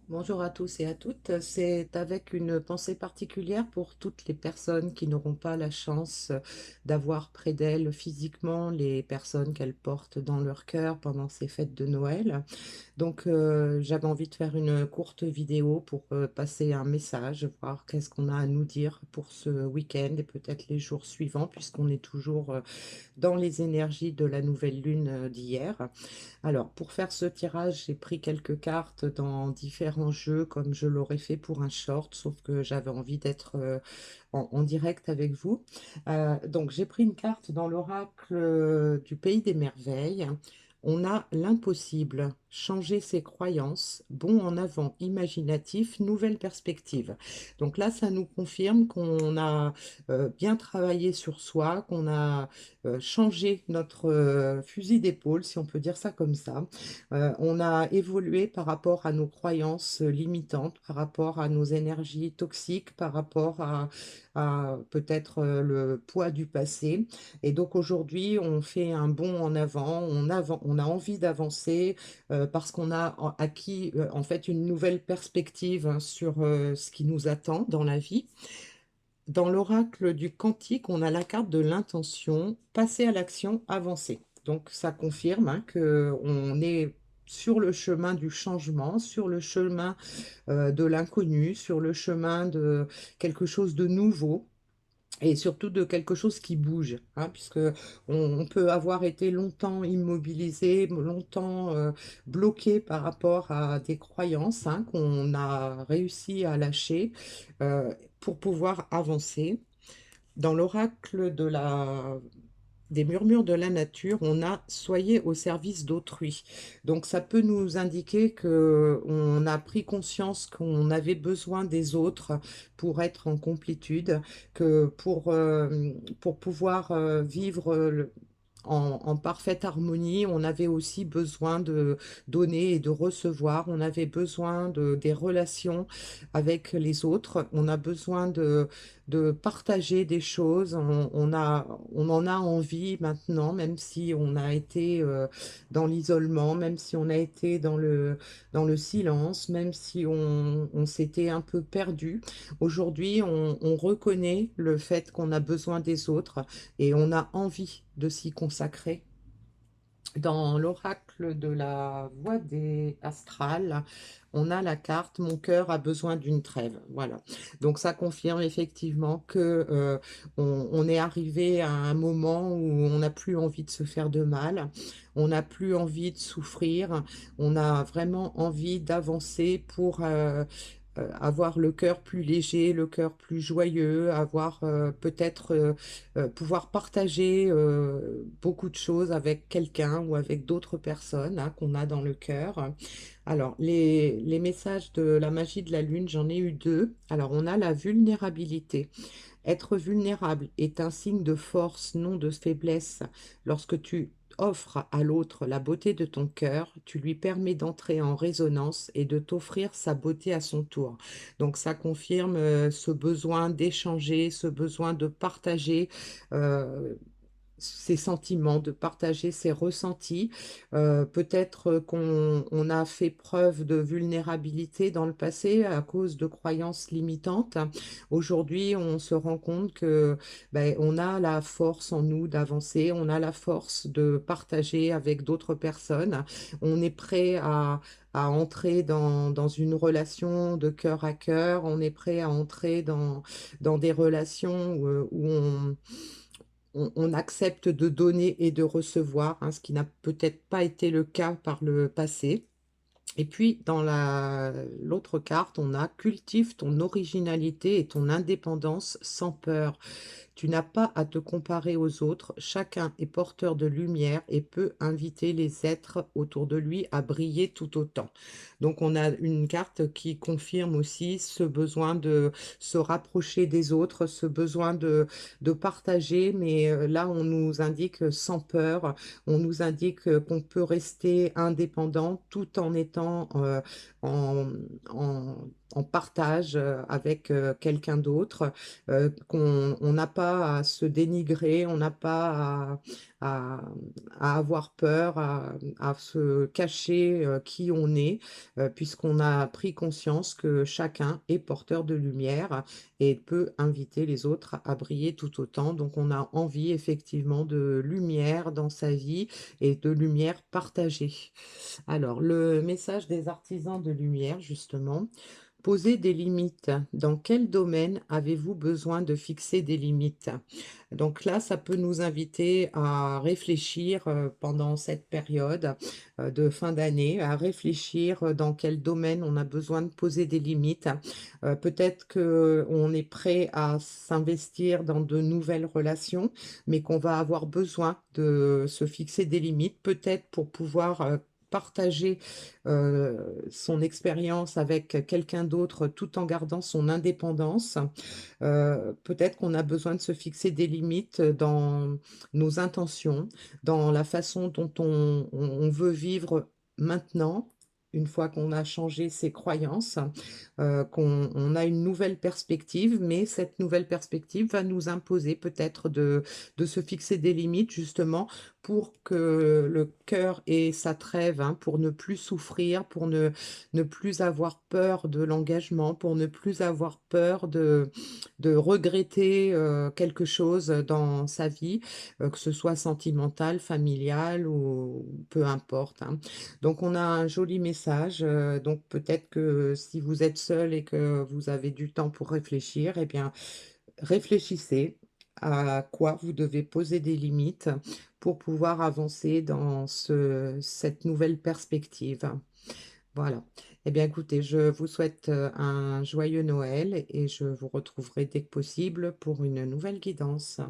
Bonjour à tous et à toutes. C'est avec une pensée particulière pour toutes les personnes qui n'auront pas la chance d'avoir près d'elles physiquement les personnes qu'elles portent dans leur cœur pendant ces fêtes de Noël. Donc, j'avais envie de faire une courte vidéo pour passer un message, voir qu'est-ce qu'on a à nous dire pour ce week-end et peut-être les jours suivants, puisqu'on est toujours dans les énergies de la nouvelle lune d'hier. Alors, pour faire ce tirage, j'ai pris quelques cartes dans différents jeux, comme je l'aurais fait pour un short, sauf que j'avais envie d'être en direct avec vous. Donc, j'ai pris une carte dans l'oracle du Pays des Merveilles. On a l'impossible, changer ses croyances, bond en avant, imaginatif, nouvelle perspective. Donc là, ça nous confirme qu'on a bien travaillé sur soi, qu'on a changé notre fusil d'épaule, si on peut dire ça comme ça. On a évolué par rapport à nos croyances limitantes, par rapport à nos énergies toxiques, par rapport à peut-être le poids du passé. Et donc aujourd'hui, on fait un bond en avant, on a envie d'avancer parce qu'on a acquis en fait une nouvelle perspective hein, sur ce qui nous attend dans la vie. Dans l'oracle du Cantique, on a la carte de l'intention, passer à l'action, avancer. Donc ça confirme hein, que on est sur le chemin du changement, sur le chemin de l'inconnu, sur le chemin de quelque chose de nouveau et surtout de quelque chose qui bouge, hein, puisque on peut avoir été longtemps immobilisé, longtemps bloqué par rapport à des croyances hein, qu'on a réussi à lâcher pour pouvoir avancer. Dans l'oracle des murmures de la nature, on a soyez au service d'autrui. Donc ça peut nous indiquer que on a pris conscience qu'on avait besoin des autres pour être en complétude, que pour pouvoir vivre en parfaite harmonie, on avait aussi besoin de donner et de recevoir, on avait besoin des relations avec les autres, on a besoin de partager des choses, on en a envie maintenant, même si on a été dans l'isolement, même si on a été dans le silence, même si on s'était un peu perdu. Aujourd'hui, on reconnaît le fait qu'on a besoin des autres et on a envie de s'y consacrer. Dans l'oracle de la voie des astrales, on a la carte Mon cœur a besoin d'une trêve. Voilà. Donc ça confirme effectivement que on est arrivé à un moment où on n'a plus envie de se faire de mal, on n'a plus envie de souffrir, on a vraiment envie d'avancer pour avoir le cœur plus léger, le cœur plus joyeux, avoir peut-être pouvoir partager beaucoup de choses avec quelqu'un ou avec d'autres personnes hein, qu'on a dans le cœur. Alors, les messages de la magie de la lune, j'en ai eu deux. Alors, on a la vulnérabilité. Être vulnérable est un signe de force, non de faiblesse. Lorsque tu offres à l'autre la beauté de ton cœur, tu lui permets d'entrer en résonance et de t'offrir sa beauté à son tour. Donc ça confirme ce besoin d'échanger, ce besoin de partager. euh, ses sentiments, de partager ses ressentis. Peut-être qu'on a fait preuve de vulnérabilité dans le passé à cause de croyances limitantes. Aujourd'hui, on se rend compte que ben, on a la force en nous d'avancer, on a la force de partager avec d'autres personnes. On est prêt à entrer dans une relation de cœur à cœur, on est prêt à entrer dans des relations où on accepte de donner et de recevoir, hein, ce qui n'a peut-être pas été le cas par le passé. Et puis, dans l'autre carte, on a cultive ton originalité et ton indépendance sans peur. Tu n'as pas à te comparer aux autres, chacun est porteur de lumière et peut inviter les êtres autour de lui à briller tout autant. Donc on a une carte qui confirme aussi ce besoin de se rapprocher des autres, ce besoin de partager, mais là on nous indique sans peur, on nous indique qu'on peut rester indépendant tout en étant en, en- en partage avec quelqu'un d'autre, qu'on on n'a pas pas à se dénigrer, on n'a pas à, à avoir peur, à se cacher qui on est, puisqu'on a pris conscience que chacun est porteur de lumière et peut inviter les autres à briller tout autant. Donc on a envie effectivement de lumière dans sa vie et de lumière partagée. Alors, le message des artisans de lumière, justement, posez des limites. Dans quel domaine avez-vous besoin de fixer des limites? Donc là, ça peut nous inviter à réfléchir pendant cette période de fin d'année, à réfléchir dans quel domaine on a besoin de poser des limites. Peut-être qu'on est prêt à s'investir dans de nouvelles relations, mais qu'on va avoir besoin de se fixer des limites, peut-être pour pouvoir partager son expérience avec quelqu'un d'autre tout en gardant son indépendance. Peut-être qu'on a besoin de se fixer des limites dans nos intentions, dans la façon dont on veut vivre maintenant, une fois qu'on a changé ses croyances, qu'on a une nouvelle perspective, mais cette nouvelle perspective va nous imposer peut-être de se fixer des limites justement pour que le cœur ait sa trêve, hein, pour ne plus souffrir, pour ne plus avoir peur de l'engagement, pour ne plus avoir peur de regretter quelque chose dans sa vie, que ce soit sentimental, familial ou peu importe, hein. Donc on a un joli message, donc peut-être que si vous êtes seul et que vous avez du temps pour réfléchir, eh bien réfléchissez à quoi vous devez poser des limites pour pouvoir avancer dans cette nouvelle perspective. Voilà. Eh bien, écoutez, je vous souhaite un joyeux Noël et je vous retrouverai dès que possible pour une nouvelle guidance.